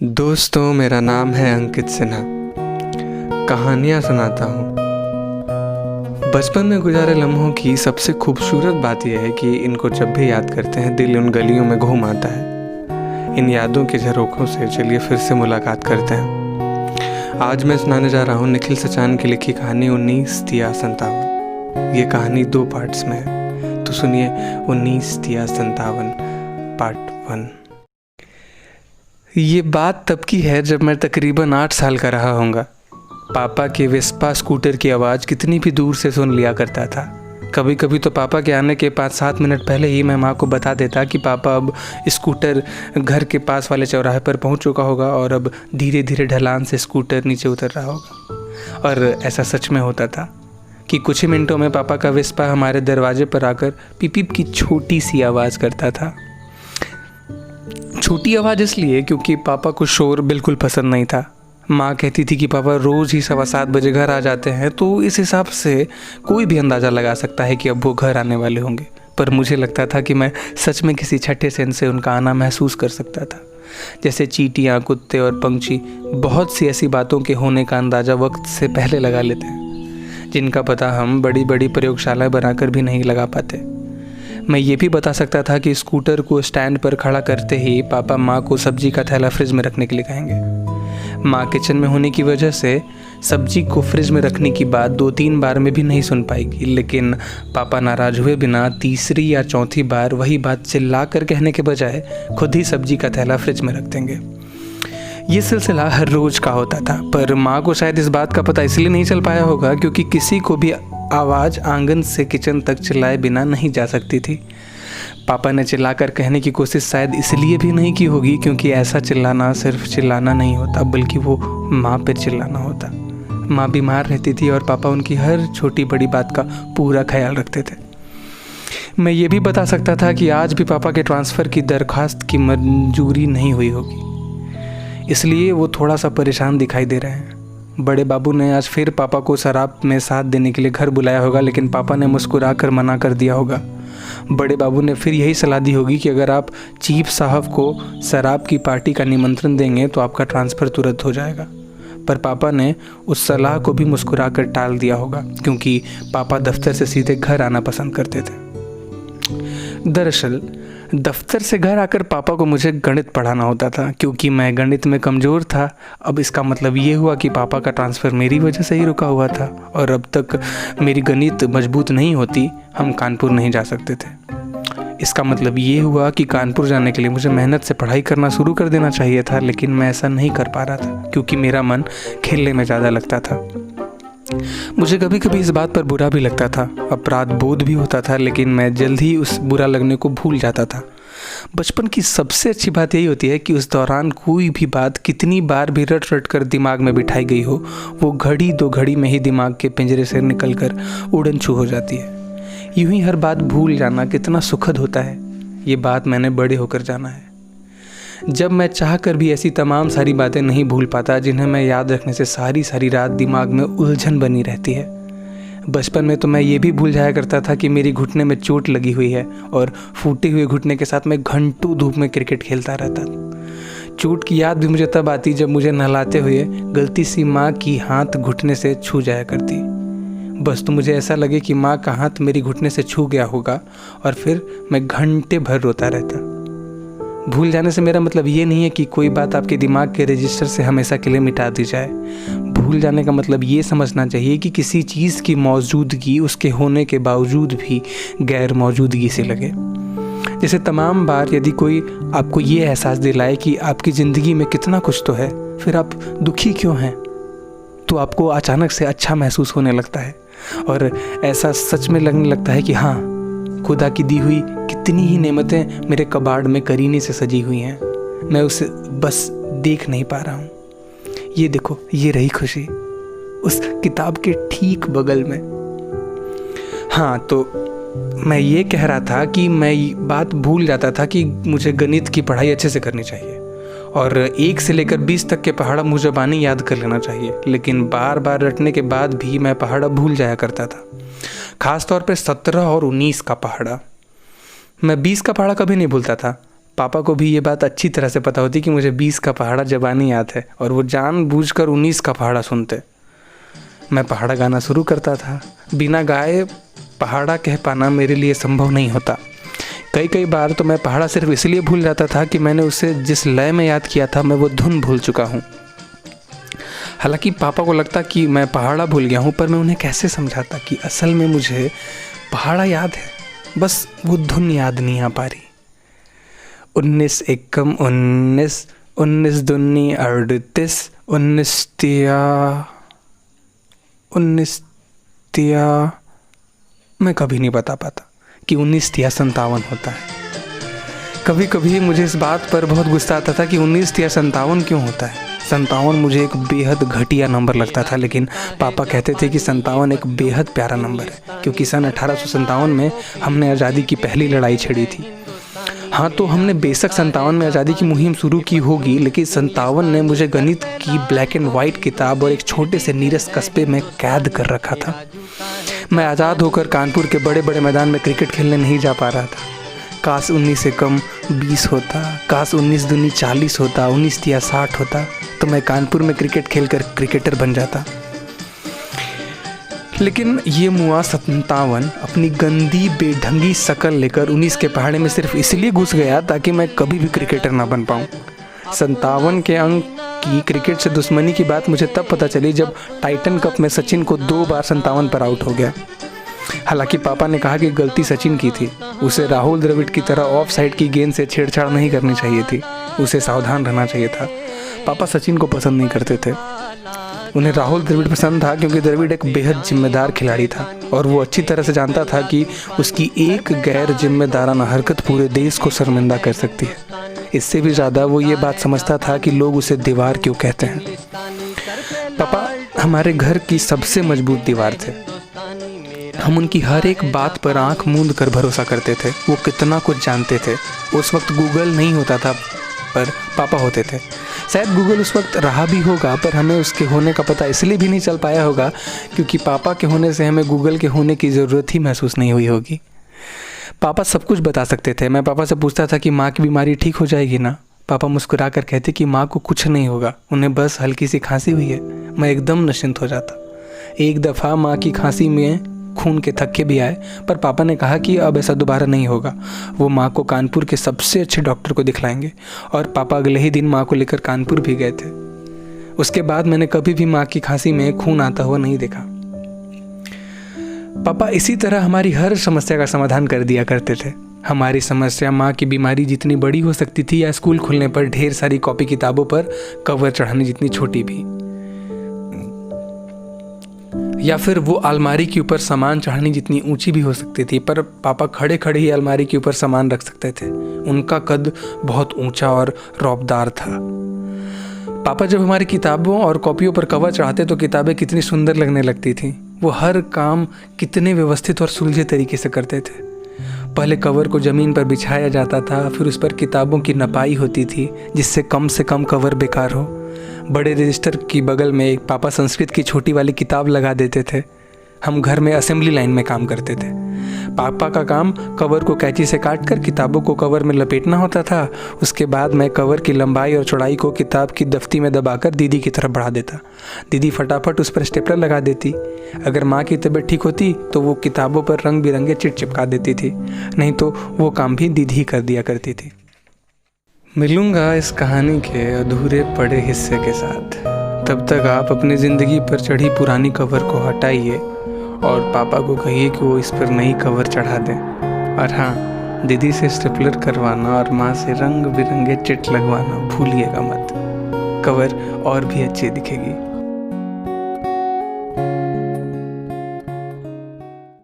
दोस्तों, मेरा नाम है अंकित सिन्हा। कहानियाँ सुनाता हूँ। बचपन में गुजारे लम्हों की सबसे खूबसूरत बात यह है कि इनको जब भी याद करते हैं दिल उन गलियों में घूम आता है। इन यादों के झरोखों से चलिए फिर से मुलाकात करते हैं। आज मैं सुनाने जा रहा हूँ निखिल सचान की लिखी कहानी 1953। ये कहानी 2 पार्ट्स में है, तो सुनिए 1953 पार्ट 1। ये बात तब की है जब मैं तकरीबन 8 साल का रहा होऊंगा। पापा के वेस्पा स्कूटर की आवाज़ कितनी भी दूर से सुन लिया करता था। कभी कभी तो पापा के आने के 5-7 मिनट पहले ही मैं माँ को बता देता कि पापा अब स्कूटर घर के पास वाले चौराहे पर पहुँच चुका होगा और अब धीरे धीरे ढलान से स्कूटर नीचे उतर रहा होगा। और ऐसा सच में होता था कि कुछ ही मिनटों में पापा का वेस्पा हमारे दरवाजे पर आकर पिप पिप की छोटी सी आवाज़ करता था। छोटी आवाज़ इसलिए क्योंकि पापा को शोर बिल्कुल पसंद नहीं था। माँ कहती थी कि पापा रोज़ ही 7:15 बजे घर आ जाते हैं, तो इस हिसाब से कोई भी अंदाज़ा लगा सकता है कि अब वो घर आने वाले होंगे। पर मुझे लगता था कि मैं सच में किसी छठे सेंस से उनका आना महसूस कर सकता था। जैसे चींटियाँ, कुत्ते और पंछी बहुत सी ऐसी बातों के होने का अंदाज़ा वक्त से पहले लगा लेते हैं, जिनका पता हम बड़ी बड़ी प्रयोगशालाएँ बनाकर भी नहीं लगा पाते। मैं ये भी बता सकता था कि स्कूटर को स्टैंड पर खड़ा करते ही पापा माँ को सब्जी का थैला फ्रिज में रखने के लिए कहेंगे। माँ किचन में होने की वजह से सब्जी को फ्रिज में रखने की बात 2-3 बार में भी नहीं सुन पाएगी, लेकिन पापा नाराज हुए बिना तीसरी या चौथी बार वही बात चिल्ला कर कहने के बजाय खुद ही सब्जी का थैला फ्रिज में रख देंगे। ये सिलसिला हर रोज़ का होता था, पर माँ को शायद इस बात का पता इसलिए नहीं चल पाया होगा क्योंकि किसी को भी आवाज़ आंगन से किचन तक चिल्लाए बिना नहीं जा सकती थी। पापा ने चिल्लाकर कहने की कोशिश शायद इसलिए भी नहीं की होगी क्योंकि ऐसा चिल्लाना सिर्फ चिल्लाना नहीं होता, बल्कि वो माँ पर चिल्लाना होता। माँ बीमार रहती थी और पापा उनकी हर छोटी बड़ी बात का पूरा ख्याल रखते थे। मैं ये भी बता सकता था कि आज भी पापा के ट्रांसफ़र की दरख्वास्त की मंजूरी नहीं हुई होगी, इसलिए वो थोड़ा सा परेशान दिखाई दे रहे हैं। बड़े बाबू ने आज फिर पापा को शराब में साथ देने के लिए घर बुलाया होगा, लेकिन पापा ने मुस्कुरा कर मना कर दिया होगा। बड़े बाबू ने फिर यही सलाह दी होगी कि अगर आप चीफ साहब को शराब की पार्टी का निमंत्रण देंगे तो आपका ट्रांसफ़र तुरंत हो जाएगा। पर पापा ने उस सलाह को भी मुस्कुरा कर टाल दिया होगा क्योंकि पापा दफ्तर से सीधे घर आना पसंद करते थे। दरअसल दफ्तर से घर आकर पापा को मुझे गणित पढ़ाना होता था। क्योंकि मैं गणित में कमज़ोर था, अब इसका मतलब ये हुआ कि पापा का ट्रांसफ़र मेरी वजह से ही रुका हुआ था और अब तक मेरी गणित मजबूत नहीं होती हम कानपुर नहीं जा सकते थे। इसका मतलब ये हुआ कि कानपुर जाने के लिए मुझे मेहनत से पढ़ाई करना शुरू कर देना चाहिए था, लेकिन मैं ऐसा नहीं कर पा रहा था क्योंकि मेरा मन खेलने में ज़्यादा लगता था। मुझे कभी कभी इस बात पर बुरा भी लगता था, अपराध बोध भी होता था, लेकिन मैं जल्द ही उस बुरा लगने को भूल जाता था। बचपन की सबसे अच्छी बात यही होती है कि उस दौरान कोई भी बात कितनी बार भी रट रट कर दिमाग में बिठाई गई हो, वो घड़ी 2 घड़ी में ही दिमाग के पिंजरे से निकलकर उड़न छू हो जाती है। यूं ही हर बात भूल जाना कितना सुखद होता है, ये बात मैंने बड़े होकर जाना है। जब मैं चाह कर भी ऐसी तमाम सारी बातें नहीं भूल पाता जिन्हें मैं याद रखने से सारी सारी रात दिमाग में उलझन बनी रहती है। बचपन में तो मैं ये भी भूल जाया करता था कि मेरी घुटने में चोट लगी हुई है और फूटे हुए घुटने के साथ मैं घंटों धूप में क्रिकेट खेलता रहता। चोट की याद भी मुझे तब आती जब मुझे नहलाते हुए गलती से माँ की हाथ घुटने से छू जाया करती। बस तो मुझे ऐसा लगे कि माँ का हाथ मेरी घुटने से छू गया होगा और फिर मैं घंटे भर रोता रहता। भूल जाने से मेरा मतलब ये नहीं है कि कोई बात आपके दिमाग के रजिस्टर से हमेशा के लिए मिटा दी जाए। भूल जाने का मतलब ये समझना चाहिए कि किसी चीज़ की मौजूदगी उसके होने के बावजूद भी गैर मौजूदगी से लगे। जैसे तमाम बार यदि कोई आपको ये एहसास दिलाए कि आपकी ज़िंदगी में कितना कुछ तो है, फिर आप दुखी क्यों हैं, तो आपको अचानक से अच्छा महसूस होने लगता है और ऐसा सच में लगने लगता है कि हाँ, खुदा की दी हुई कितनी ही नेमतें मेरे कबाड़ में करीने से सजी हुई हैं, मैं उसे बस देख नहीं पा रहा हूँ। ये देखो, ये रही खुशी उस किताब के ठीक बगल में। हाँ, तो मैं ये कह रहा था कि मैं बात भूल जाता था कि मुझे गणित की पढ़ाई अच्छे से करनी चाहिए और 1 से लेकर 20 तक के पहाड़ा मुजबानी याद कर लेना चाहिए, लेकिन बार बार रटने के बाद भी मैं पहाड़ा भूल जाया करता था, ख़ास तौर पे 17 और 19 का पहाड़ा। मैं 20 का पहाड़ा कभी नहीं भूलता था, पापा को भी ये बात अच्छी तरह से पता होती कि मुझे 20 का पहाड़ा ज़बानी याद है और वो जानबूझकर 19 का पहाड़ा सुनते। मैं पहाड़ा गाना शुरू करता था। बिना गाए पहाड़ा कह पाना मेरे लिए संभव नहीं होता। कई बार तो मैं पहाड़ा सिर्फ इसलिए भूल जाता था कि मैंने उसे जिस लय में याद किया था मैं वो धुन भूल चुका हूँ। हालांकि पापा को लगता कि मैं पहाड़ा भूल गया हूँ, पर मैं उन्हें कैसे समझाता कि असल में मुझे पहाड़ा याद है, बस वो धुन याद नहीं आ पा रही। 19 एकम 19, 19 दूनी 38, 19 तिया मैं कभी नहीं बता पाता कि 19 तिया 57 होता है। कभी कभी मुझे इस बात पर बहुत गुस्सा आता था कि 19 तिया 57 क्यों होता है। 57 मुझे एक बेहद घटिया नंबर लगता था, लेकिन पापा कहते थे कि 57 एक बेहद प्यारा नंबर है, क्योंकि सन 1857 में हमने आज़ादी की पहली लड़ाई छेड़ी थी। हाँ, तो हमने बेशक 57 में आज़ादी की मुहिम शुरू की होगी, लेकिन 57 ने मुझे गणित की ब्लैक एंड वाइट किताब और एक छोटे से नीरस कस्बे में कैद कर रखा था। मैं आज़ाद होकर कानपुर के बड़े बड़े मैदान में क्रिकेट खेलने नहीं जा पा रहा था। काश 19 से कम 20 होता, काश 19 दूनी 40 होता, 19 तिया 60 होता, तो मैं कानपुर में क्रिकेट खेलकर क्रिकेटर बन जाता। लेकिन ये मुआ 57 अपनी गंदी बेढंगी शकल लेकर 19 के पहाड़े में सिर्फ इसलिए घुस गया ताकि मैं कभी भी क्रिकेटर ना बन पाऊँ। 57 के अंक की क्रिकेट से दुश्मनी की बात मुझे तब पता चली जब टाइटन कप में सचिन को 2 बार 57 पर आउट हो गया। हालांकि पापा ने कहा कि गलती सचिन की थी, उसे राहुल द्रविड़ की तरह ऑफ साइड की गेंद से छेड़छाड़ नहीं करनी चाहिए थी, उसे सावधान रहना चाहिए था। पापा सचिन को पसंद नहीं करते थे, उन्हें राहुल द्रविड़ पसंद था क्योंकि द्रविड़ एक बेहद जिम्मेदार खिलाड़ी था और वो अच्छी तरह से जानता था कि उसकी एक गैर जिम्मेदाराना हरकत पूरे देश को शर्मिंदा कर सकती है। इससे भी ज़्यादा वो ये बात समझता था कि लोग उसे दीवार क्यों कहते हैं। पापा हमारे घर की सबसे मजबूत दीवार थे। हम उनकी हर एक बात पर आंख मूंद कर भरोसा करते थे। वो कितना कुछ जानते थे। उस वक्त गूगल नहीं होता था, पर पापा होते थे। शायद गूगल उस वक्त रहा भी होगा, पर हमें उसके होने का पता इसलिए भी नहीं चल पाया होगा क्योंकि पापा के होने से हमें गूगल के होने की ज़रूरत ही महसूस नहीं हुई होगी। पापा सब कुछ बता सकते थे। मैं पापा से पूछता था कि माँ की बीमारी ठीक हो जाएगी ना। पापा मुस्कुरा कर कहते कि माँ को कुछ नहीं होगा, उन्हें बस हल्की सी खांसी हुई है। मैं एकदम निश्चिंत हो जाता। एक दफ़ा माँ की खांसी में खून के थक्के भी आए, पर पापा ने कहा कि अब ऐसा दोबारा नहीं होगा। वो माँ को कानपुर के सबसे अच्छे डॉक्टर को दिखलाएंगे। और पापा अगले ही दिन माँ को लेकर कानपुर भी गए थे। उसके बाद मैंने कभी भी माँ की खांसी में खून आता हुआ नहीं देखा। पापा इसी तरह हमारी हर समस्या का समाधान कर दिया करते थे। हमारी समस्या माँ की बीमारी जितनी बड़ी हो सकती थी या स्कूल खुलने पर ढेर सारी कॉपी किताबों पर कवर चढ़ाने जितनी छोटी भी, या फिर वो अलमारी के ऊपर सामान चढ़ाने जितनी ऊंची भी हो सकती थी। पर पापा खड़े खड़े ही अलमारी के ऊपर सामान रख सकते थे। उनका कद बहुत ऊंचा और रौबदार था। पापा जब हमारी किताबों और कॉपियों पर कवर चढ़ाते तो किताबें कितनी सुंदर लगने लगती थी। वो हर काम कितने व्यवस्थित और सुलझे तरीके से करते थे। पहले कवर को ज़मीन पर बिछाया जाता था, फिर उस पर किताबों की नपाई होती थी जिससे कम से कम कवर बेकार हो। बड़े रजिस्टर की बगल में एक पापा संस्कृत की छोटी वाली किताब लगा देते थे। हम घर में असेंबली लाइन में काम करते थे। पापा का काम कवर को कैंची से काट कर किताबों को कवर में लपेटना होता था। उसके बाद मैं कवर की लंबाई और चौड़ाई को किताब की दफ्ती में दबाकर दीदी की तरफ बढ़ा देता। दीदी फटाफट उस पर स्टेपलर लगा देती। अगर माँ की तबीयत ठीक होती तो वो किताबों पर रंग बिरंगे चिट चिपका देती थी, नहीं तो वो काम भी दीदी ही कर दिया करती थी। मिलूँगा इस कहानी के अधूरे पड़े हिस्से के साथ। तब तक आप अपनी ज़िंदगी पर चढ़ी पुरानी कवर को हटाइए और पापा को कहिए कि वो इस पर नई कवर चढ़ा दें। और हाँ, दीदी से स्टेपलर करवाना और माँ से रंग बिरंगे चिट लगवाना भूलिएगा मत। कवर और भी अच्छी दिखेगी।